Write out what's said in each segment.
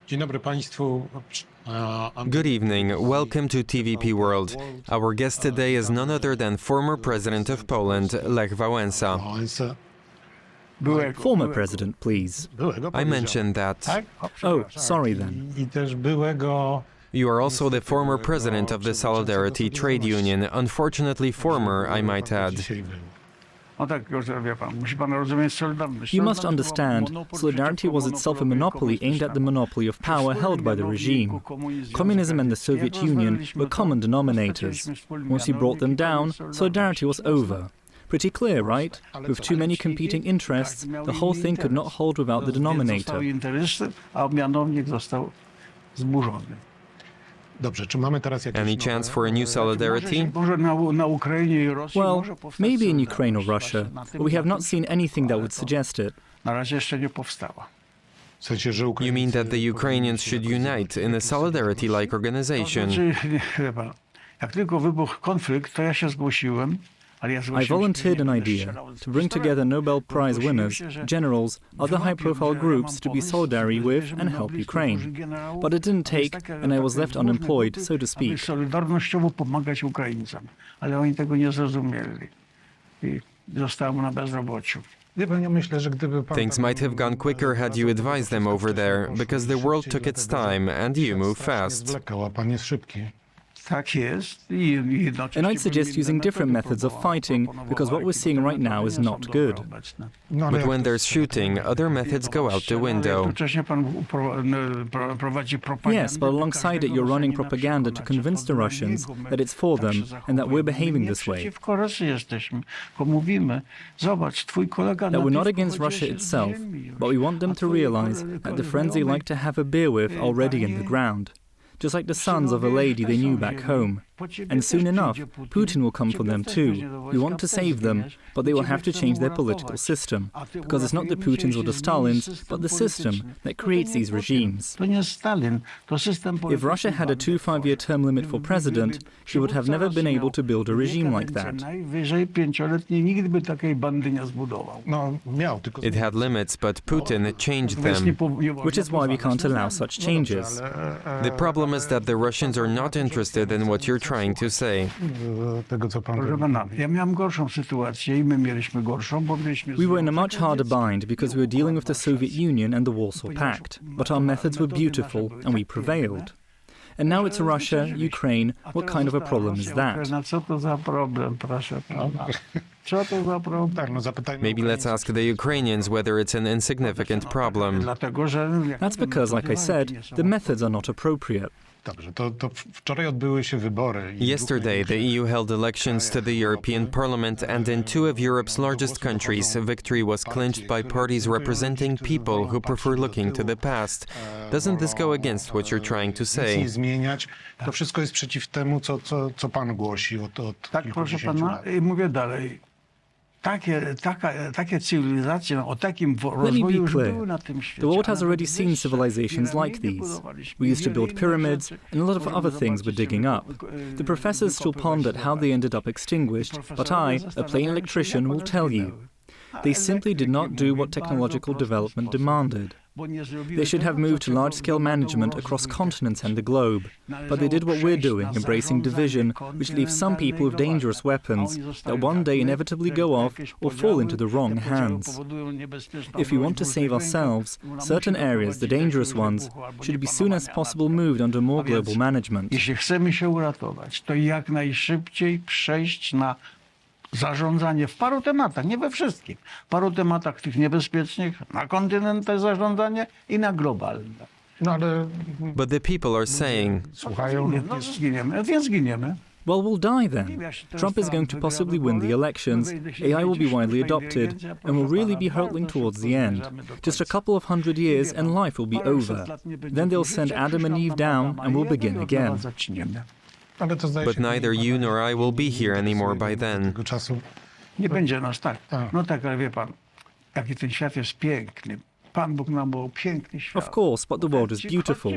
Dzień dobry Państwu. Good evening, welcome to TVP World. Our guest today is none other than former President of Poland, Lech Wałęsa. Former president, please. I mentioned that. Oh, sorry then. I też byłego. You are also the former president of the Solidarity Trade Union, unfortunately former, I might add. You must understand, Solidarity was itself a monopoly aimed at the monopoly of power held by the regime. Communism and the Soviet Union were common denominators. Once you brought them down, Solidarity was over. Pretty clear, right? With too many competing interests, the whole thing could not hold without the denominator. Any chance for a new solidarity? Well, maybe in Ukraine or Russia, but we have not seen anything that would suggest it. You mean that the Ukrainians should unite in a solidarity-like organization? I volunteered an idea to bring together Nobel Prize winners, generals, other high-profile groups to be solidary with and help Ukraine. But it didn't take, and I was left unemployed, so to speak. Things might have gone quicker had you advised them over there, because the world took its time and you move fast. And I'd suggest using different methods of fighting, because what we're seeing right now is not good. But when there's shooting, other methods go out the window. Yes, but alongside it you're running propaganda to convince the Russians that it's for them and that we're behaving this way. That we're not against Russia itself, but we want them to realize that the friends they like to have a beer with are already in the ground. Just like the sons of a lady they knew back home. And soon enough, Putin will come for them too. We want to save them, but they will have to change their political system, because it's not the Putins or the Stalins, but the system that creates these regimes. If Russia had a 2-5-year term limit for president, she would have never been able to build a regime like that. It had limits, but Putin changed them. Which is why we can't allow such changes. The problem is that the Russians are not interested in what you're trying to say. We were in a much harder bind because we were dealing with the Soviet Union and the Warsaw Pact, but our methods were beautiful and we prevailed. And now it's Russia, Ukraine. What kind of a problem is that? Maybe let's ask the Ukrainians whether it's an insignificant problem. That's because, like I said, the methods are not appropriate. Yesterday, the EU held elections to the European Parliament, and in 2 of Europe's largest countries, victory was clinched by parties representing people who prefer looking to the past. Doesn't this go against what you're trying to say? Let me be clear. The world has already seen civilizations like these. We used to build pyramids, and a lot of other things we're digging up. The professors still ponder how they ended up extinguished, but I, a plain electrician, will tell you. They simply did not do what technological development demanded. They should have moved to large-scale management across continents and the globe. But they did what we're doing, embracing division, which leaves some people with dangerous weapons that one day inevitably go off or fall into the wrong hands. If we want to save ourselves, certain areas, the dangerous ones, should be soon as possible moved under more global management. Zarządzanie w paru tematach, nie we wszystkich. W paru tematach tych niebezpiecznych, na kontynentach zarządzanie i na globalne. But the people are saying, well, we'll die then. Trump is going to possibly win the elections, AI will be widely adopted, and we'll really be hurtling towards the end. Just a couple of 100 years and life will be over. Then they'll send Adam and Eve down and we'll begin again. but neither you nor I will be here anymore by then. Nie będzie nas, tak. No tak, ale wie pan, jaki ten świat jest piękny. Pan Bóg nam dał piękny świat. Of course, but the world is beautiful.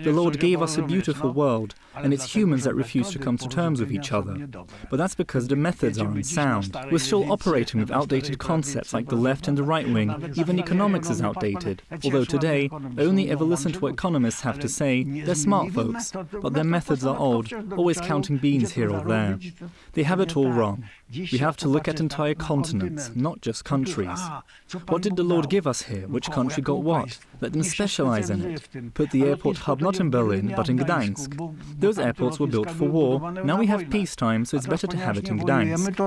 The Lord gave us a beautiful world, and it's humans that refuse to come to terms with each other. But that's because the methods are unsound. We're still operating with outdated concepts like the left and the right wing. Even economics is outdated. Although today, only ever listen to what economists have to say. They're smart folks, but their methods are old, always counting beans here or there. They have it all wrong. We have to look at entire continents, not just countries. What did the Lord give us here? Which country got what? Let them specialize in it. Put the airport hub not in Berlin, but in Gdańsk. Those airports were built for war. Now we have peacetime, so it's better to have it in Gdańsk.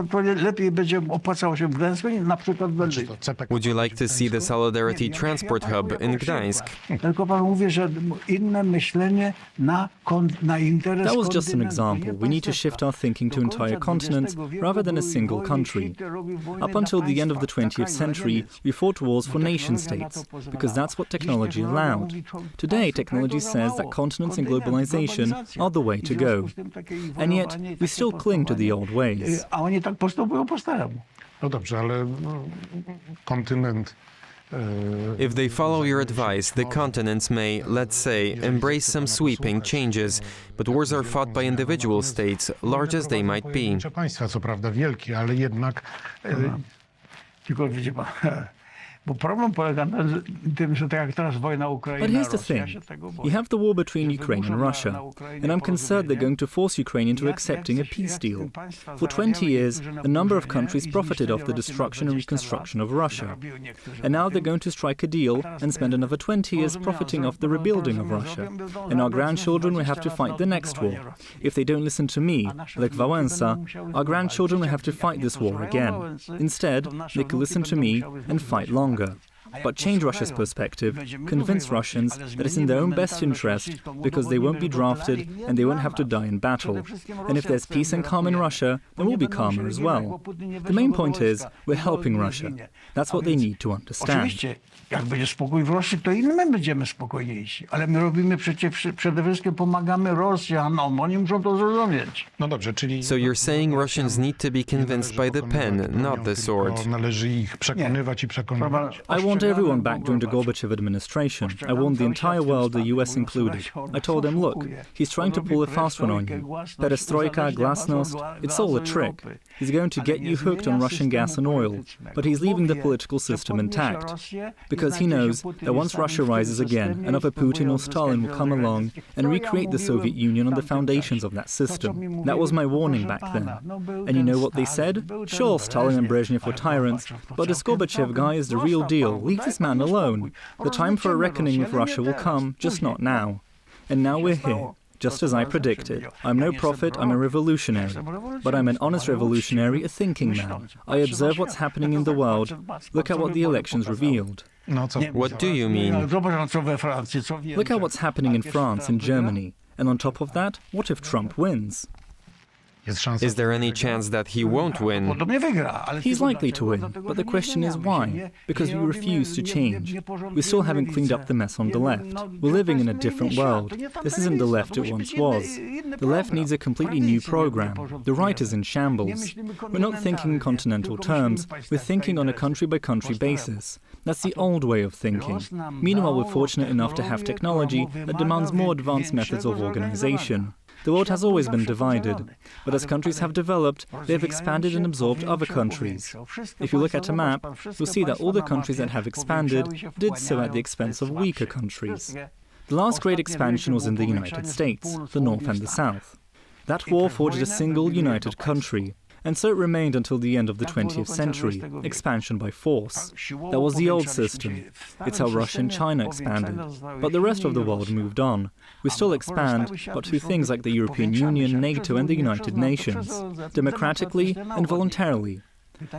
Would you like to see the Solidarity Transport Hub in Gdańsk? That was just an example. We need to shift our thinking to entire continents rather than a single country. Up until the end of the 20th century, we fought wars for nation-states, because that's what technology allowed. Today, technology says that continents and globalization are the way to go. And yet, we still cling to the old ways. No dobrze, ale kontynent. If they follow your advice, the continents may, let's say, embrace some sweeping changes, but wars are fought by individual states, large as they might be. Państwa, co prawda wielkie, ale jednak. Tylko wiecie pan, bo problem polega na tym, że tak jak teraz wojna But Ukraina, here's the Rosja thing. się tego boi. You have the war between Ukraine and Russia, and I'm concerned they're going to force Ukraine into accepting a peace deal. For 20 years, a number of countries profited off the destruction and reconstruction of Russia. And now they're going to strike a deal and spend another 20 years profiting off the rebuilding of Russia. And our grandchildren will have to fight the next war. If they don't listen to me, Lech Wałęsa, our grandchildren will have to fight this war again. Instead, they can listen to me and fight longer. But change Russia's perspective, convince Russians that it's in their own best interest because they won't be drafted and they won't have to die in battle. And if there's peace and calm in Russia, then we'll be calmer as well. The main point is, we're helping Russia. That's what they need to understand. Oczywiście, jak będzie spokój w Rosji, to i my będziemy spokojniejsi. Ale my robimy przede wszystkim pomagamy Rosjanom. Oni muszą to zrozumieć. No dobrze, czyli. So you're saying Russians need to be convinced by the pen, not the sword. Należy ich przekonywać i przekonywać. I want everyone back during the Gorbachev administration. I warned the entire world, the US included. I told them, look, he's trying to pull a fast one on you. Perestroika, glasnost, it's all a trick. He's going to get you hooked on Russian gas and oil, but he's leaving the political system intact. Because he knows that once Russia rises again, another Putin or Stalin will come along and recreate the Soviet Union on the foundations of that system. That was my warning back then. And you know what they said? Sure, Stalin and Brezhnev were tyrants, but this Gorbachev guy is the real deal. Leave this man alone. The time for a reckoning with Russia will come, just not now. And now we're here. Just as I predicted. I'm no prophet, I'm a revolutionary. But I'm an honest revolutionary, a thinking man. I observe what's happening in the world. Look at what the elections revealed. What do you mean? Look at what's happening in France and Germany. And on top of that, what if Trump wins? Is there any chance that he won't win? He's likely to win, but the question is why? Because we refuse to change. We still haven't cleaned up the mess on the left. We're living in a different world. This isn't the left it once was. The left needs a completely new program. The right is in shambles. We're not thinking in continental terms, we're thinking on a country-by-country basis. That's the old way of thinking. Meanwhile, we're fortunate enough to have technology that demands more advanced methods of organization. The world has always been divided, but as countries have developed, they have expanded and absorbed other countries. If you look at a map, you'll see that all the countries that have expanded did so at the expense of weaker countries. The last great expansion was in the United States, the North and the South. That war forged a single united country, and so it remained until the end of the 20th century, expansion by force. That was the old system. It's how Russia and China expanded. But the rest of the world moved on. We still expand, but through things like the European Union, NATO and the United Nations, democratically and voluntarily.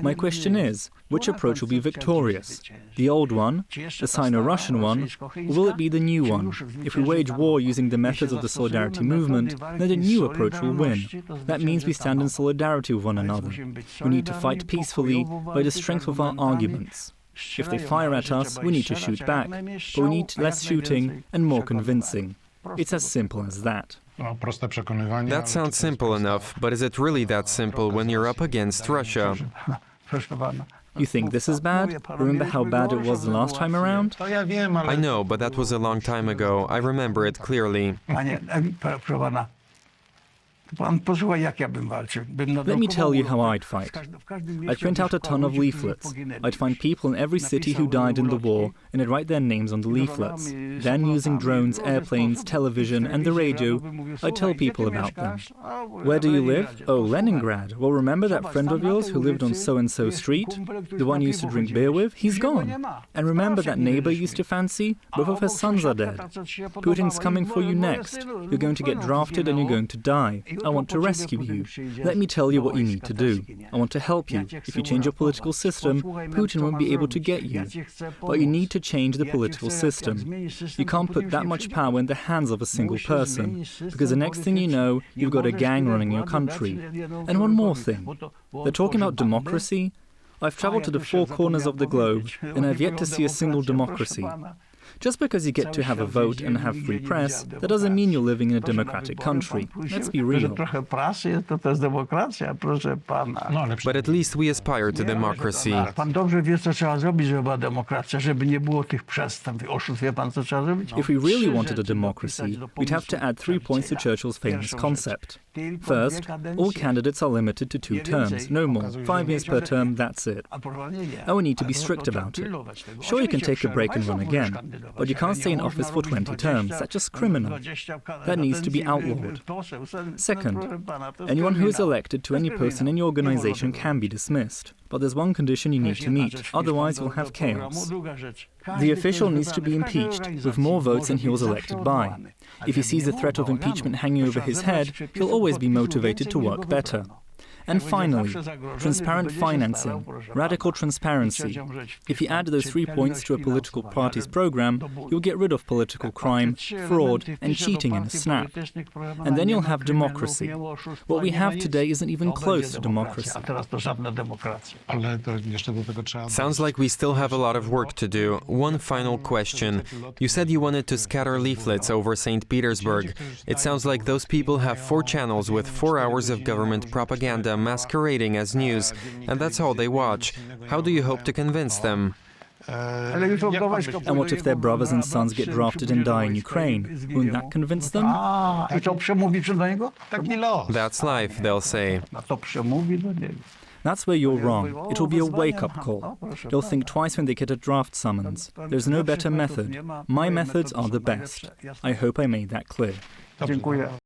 My question is, which approach will be victorious? The old one, the Sino-Russian one, or will it be the new one? If we wage war using the methods of the Solidarity movement, then the new approach will win. That means we stand in solidarity with one another. We need to fight peacefully by the strength of our arguments. If they fire at us, we need to shoot back, but we need less shooting and more convincing. It's as simple as that. That sounds simple enough, but is it really that simple when you're up against Russia? You think this is bad? Remember how bad it was the last time around? To ja wiem, ale... I know, but that was a long time ago. I remember it clearly. Panie, proszę pana, pan posłuchaj, jak ja bym walczył. Let me tell you how I'd fight. I'd print out a ton of leaflets. I'd find people in every city who died in the war, and I'd write their names on the leaflets. Then, using drones, airplanes, television, and the radio, I'd tell people about them. Where do you live? Oh, Leningrad. Well, remember that friend of yours who lived on so-and-so street? The one you used to drink beer with? He's gone. And remember that neighbor you used to fancy? Both of her sons are dead. Putin's coming for you next. You're going to get drafted and you're going to die. I want to rescue you. Let me tell you what you need to do. I want to help you. If you change your political system, Putin won't be able to get you. But you need to change the political system. You can't put that much power in the hands of a single person, because the next thing you know, you've got a gang running your country. And one more thing. They're talking about democracy. I've traveled to the four corners of the globe, and I've yet to see a single democracy. Just because you get to have a vote and have free press, that doesn't mean you're living in a democratic country. Let's be real. But at least we aspire to democracy. Pan dobrze wie, co trzeba zrobić, żeby była demokracja, żeby nie było tych przestępstw, oszustw. Wie pan, co trzeba zrobić? If we really wanted a democracy, we'd have to add 3 points to Churchill's famous concept. First, all candidates are limited to 2 terms, no more. 5 years per term, that's it. And we need to be strict about it. Sure, you can take a break and run again, but you can't stay in office for 20 terms. That's just criminal. That needs to be outlawed. Second, anyone who is elected to any post in any organization can be dismissed. But there's one condition you need to meet, otherwise you'll have chaos. The official needs to be impeached, with more votes than he was elected by. If he sees the threat of impeachment hanging over his head, he'll always be motivated to work better. And finally, transparent financing, radical transparency. If you add those 3 points to a political party's program, you'll get rid of political crime, fraud, and cheating in a snap. And then you'll have democracy. What we have today isn't even close to democracy. Sounds like we still have a lot of work to do. One final question. You said you wanted to scatter leaflets over St. Petersburg. It sounds like those people have 4 channels with 4 hours of government propaganda masquerading as news, and that's all they watch. How do you hope to convince them? And what if their brothers and sons get drafted and die in Ukraine? Won't that convince them? That's life, they'll say. That's where you're wrong. It will be a wake-up call. They'll think twice when they get a draft summons. There's no better method. My methods are the best. I hope I made that clear. Dziękuję.